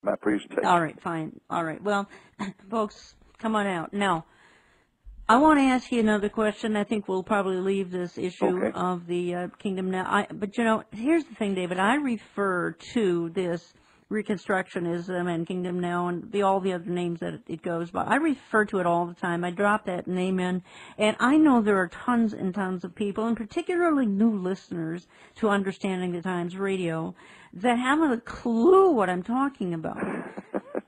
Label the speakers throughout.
Speaker 1: my presentation.
Speaker 2: All right, fine. All right. Well, folks, come on out. Now, I want to ask you another question. I think we'll probably leave this issue
Speaker 1: Okay.
Speaker 2: of the kingdom now. But, here's the thing, David. I refer to this Reconstructionism and Kingdom Now and all the other names that it goes by. I refer to it all the time. I drop that name in. And I know there are tons and tons of people, and particularly new listeners to Understanding the Times Radio, that haven't a clue what I'm talking about.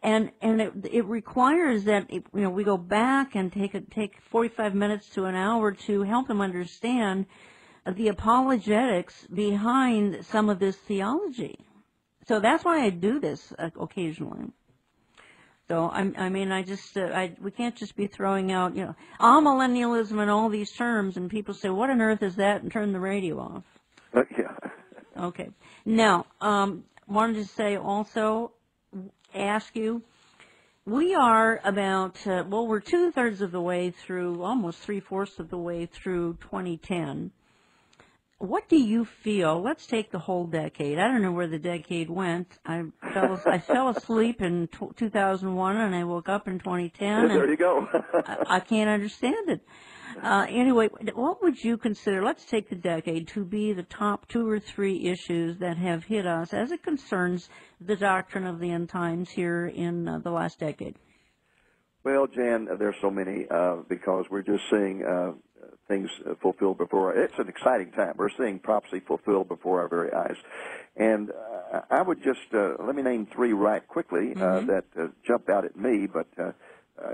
Speaker 2: And it requires that we go back and take 45 minutes to an hour to help them understand the apologetics behind some of this theology. So that's why I do this occasionally. So we can't just be throwing out amillennialism and all these terms, and people say, "What on earth is that?" and turn the radio off.
Speaker 1: Yeah.
Speaker 2: Okay. Now, wanted to say also, ask you, we are about, we're 2/3 of the way through, almost 3/4 of the way through 2010. What do you feel? Let's take the whole decade. I don't know where the decade went. I fell asleep in 2001 and I woke up in 2010.
Speaker 1: There you go.
Speaker 2: I can't understand it. Anyway, what would you consider, let's take the decade, to be the top 2 or 3 issues that have hit us as it concerns the doctrine of the end times here in the last decade?
Speaker 1: Well, Jan, there's so many because we're just seeing things fulfilled before. It's an exciting time. We're seeing prophecy fulfilled before our very eyes. And I would just, let me name 3 right quickly that jump out at me, but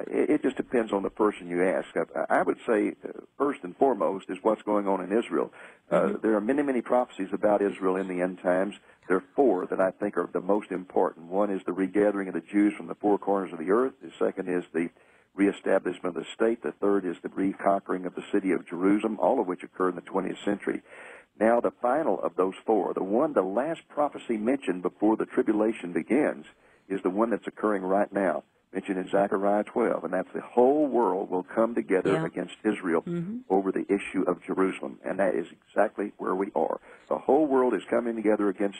Speaker 1: it just depends on the person you ask. I would say first and foremost is what's going on in Israel. There are many, many prophecies about Israel in the end times. There are 4 that I think are the most important. One is the regathering of the Jews from the 4 corners of the earth. The second is the reestablishment of the state. The third is the reconquering of the city of Jerusalem, all of which occurred in the 20th century. Now, the final of those 4, the last prophecy mentioned before the tribulation begins, is the one that's occurring right now, mentioned in Zechariah 12, and that's the whole world will come together against Israel over the issue of Jerusalem, and that is exactly where we are. The whole world is coming together against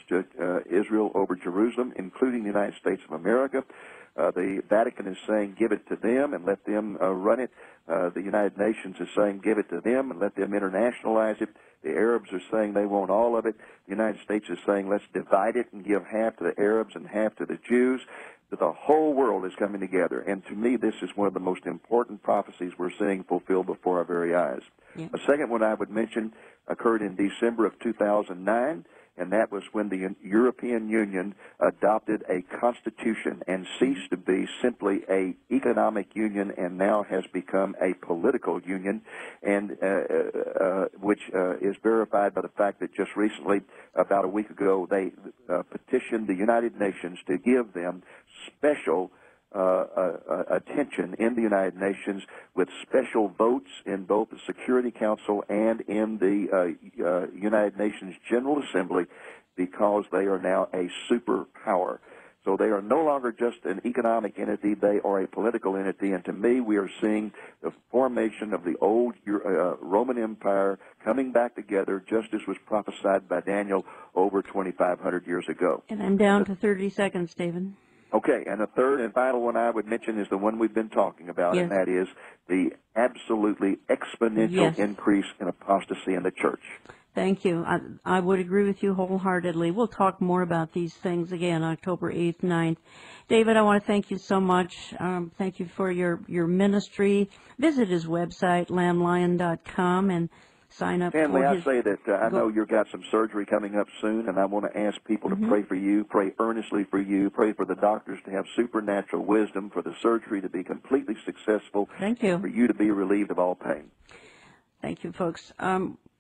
Speaker 1: Israel over Jerusalem, including the United States of America. The Vatican is saying, give it to them and let them run it. The United Nations is saying, give it to them and let them internationalize it. The Arabs are saying they want all of it. The United States is saying, let's divide it and give half to the Arabs and half to the Jews. That the whole world is coming together. And to me, this is one of the most important prophecies we're seeing fulfilled before our very eyes. Yeah. A second one I would mention occurred in December of 2009, and that was when the European Union adopted a constitution and ceased to be simply an economic union and now has become a political union, and which is verified by the fact that just recently, about a week ago, they petitioned the United Nations to give them special attention in the United Nations with special votes in both the Security Council and in the United Nations General Assembly, because they are now a superpower. So they are no longer just an economic entity, they are a political entity, and to me we are seeing the formation of the old Roman Empire coming back together, just as was prophesied by Daniel over 2,500 years ago.
Speaker 2: And I'm down to 30 seconds, David.
Speaker 1: Okay, and the third and final one I would mention is the one we've been talking about, and that is the absolutely exponential increase in apostasy in the church.
Speaker 2: Thank you. I would agree with you wholeheartedly. We'll talk more about these things again October 8th, 9th. David, I want to thank you so much. Thank you for your ministry. Visit his website, lamblion.com, and sign up
Speaker 1: Stanley,
Speaker 2: for his...
Speaker 1: I say that I know you've got some surgery coming up soon, and I want to ask people to pray for you, pray earnestly for you, pray for the doctors to have supernatural wisdom, for the surgery to be completely successful.
Speaker 2: Thank you.
Speaker 1: For you to be relieved of all pain.
Speaker 2: Thank you, folks.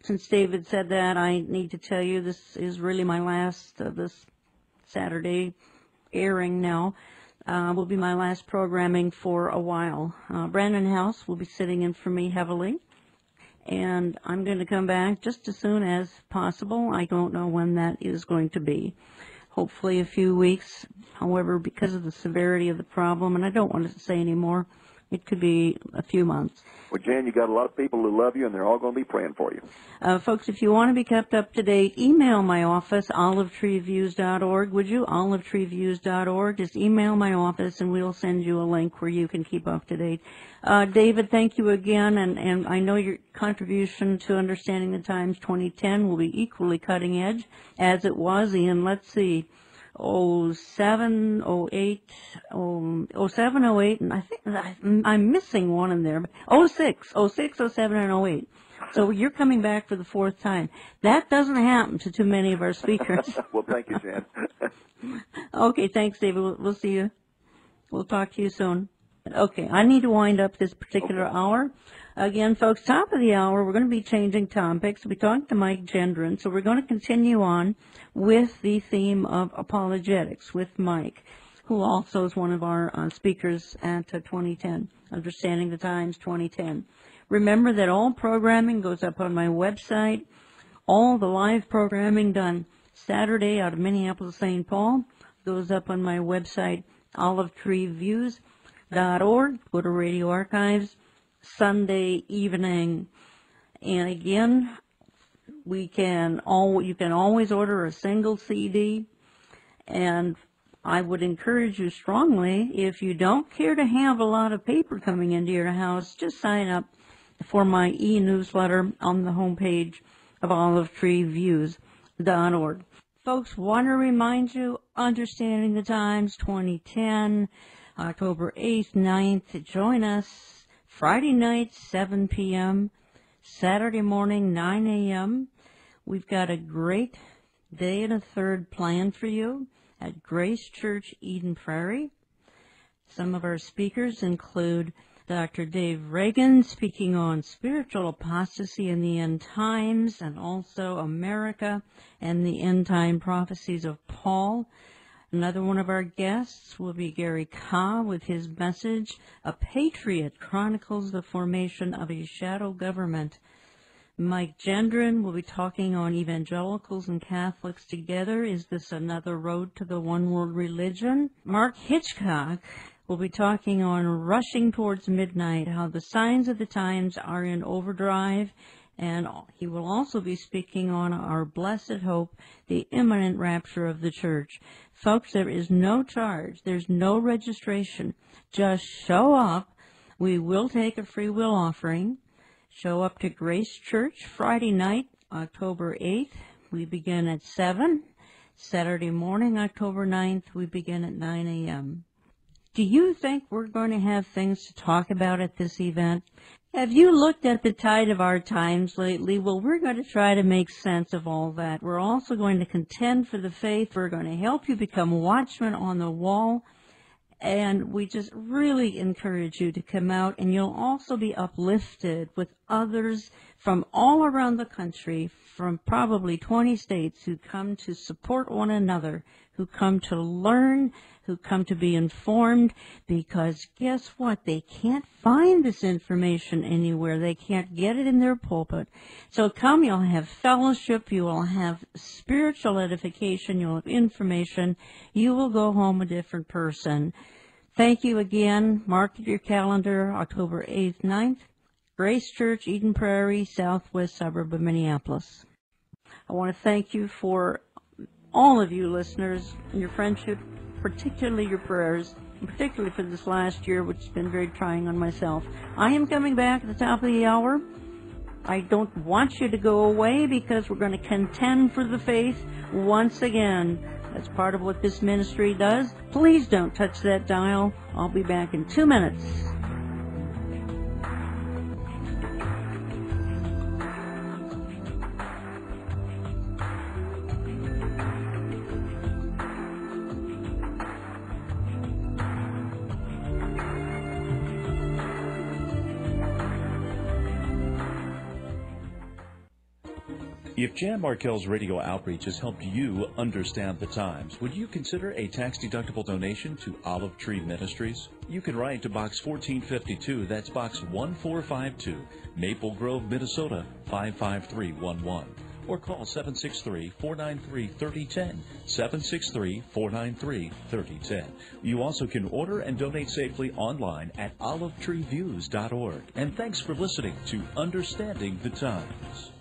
Speaker 2: Since David said that, I need to tell you this is really my last, this Saturday airing now, will be my last programming for a while. Brandon House will be sitting in for me heavily. And I'm going to come back just as soon as possible. I don't know when that is going to be. Hopefully a few weeks. However, because of the severity of the problem, and I don't want to say any more, It could be a few months.
Speaker 1: Well, Jan, you got a lot of people who love you, and they're all going to be praying for you.
Speaker 2: Folks, if you want to be kept up to date, email my office, olivetreeviews.org. Would you? olivetreeviews.org. Just email my office, and we'll send you a link where you can keep up to date. David, thank you again, and I know your contribution to Understanding the Times 2010 will be equally cutting edge, as it was in, let's see, 07, 08, and I think I'm missing one in there. 06, 07, and 08. So you're coming back for the fourth time. That doesn't happen to too many of our speakers.
Speaker 1: Well, thank you, Jan.
Speaker 2: Okay, thanks, David. We'll see you. We'll talk to you soon. Okay, I need to wind up this particular hour. Again, folks, top of the hour, we're going to be changing topics. We'll be talking to Mike Gendron, so we're going to continue on with the theme of apologetics with Mike, who also is one of our speakers at 2010, Understanding the Times 2010. Remember that all programming goes up on my website. All the live programming done Saturday out of Minneapolis, St. Paul goes up on my website, olivetreeviews.org. Go to Radio Archives. Sunday evening, and again, you can always order a single CD, and I would encourage you strongly, if you don't care to have a lot of paper coming into your house, just sign up for my e-newsletter on the homepage of olivetreeviews.org. Folks, want to remind you, Understanding the Times 2010, October 8th, 9th, join us. Friday night, 7 p.m., Saturday morning, 9 a.m. We've got a great day and a third planned for you at Grace Church, Eden Prairie. Some of our speakers include Dr. Dave Reagan, speaking on spiritual apostasy in the end times, and also America and the end time prophecies of Paul. Another one of our guests will be Gary Kah with his message, A Patriot Chronicles the Formation of a Shadow Government. Mike Gendron will be talking on Evangelicals and Catholics Together. Is this another road to the one world religion? Mark Hitchcock will be talking on Rushing Towards Midnight, how the signs of the times are in overdrive. And he will also be speaking on our blessed hope, the imminent rapture of the church. Folks, there is no charge. There's no registration. Just show up. We will take a free will offering. Show up to Grace Church Friday night, October 8th. We begin at 7. Saturday morning, October 9th, we begin at 9 a.m. Do you think we're going to have things to talk about at this event? Have you looked at the tide of our times lately? Well, we're going to try to make sense of all that. We're also going to contend for the faith. We're going to help you become watchmen on the wall. And we just really encourage you to come out, and you'll also be uplifted with others from all around the country, from probably 20 states, who come to support one another, who come to learn, who come to be informed, because guess what? They can't find this information anywhere. They can't get it in their pulpit. So come, you'll have fellowship, you will have spiritual edification, you'll have information, you will go home a different person. Thank you again. Mark your calendar, October 8th, 9th, Grace Church, Eden Prairie, southwest suburb of Minneapolis. I want to thank you for all of you listeners, your friendship, particularly your prayers, and particularly for this last year, which has been very trying on myself. I am coming back at the top of the hour. I don't want you to go away, because we're going to contend for the faith once again. That's part of what this ministry does. Please don't touch that dial. I'll be back in 2 minutes.
Speaker 3: If Jan Markell's radio outreach has helped you understand the times, would you consider a tax-deductible donation to Olive Tree Ministries? You can write to Box 1452, that's Box 1452, Maple Grove, Minnesota, 55311. or call 763-493-3010, 763-493-3010. You also can order and donate safely online at olivetreeviews.org. And thanks for listening to Understanding the Times.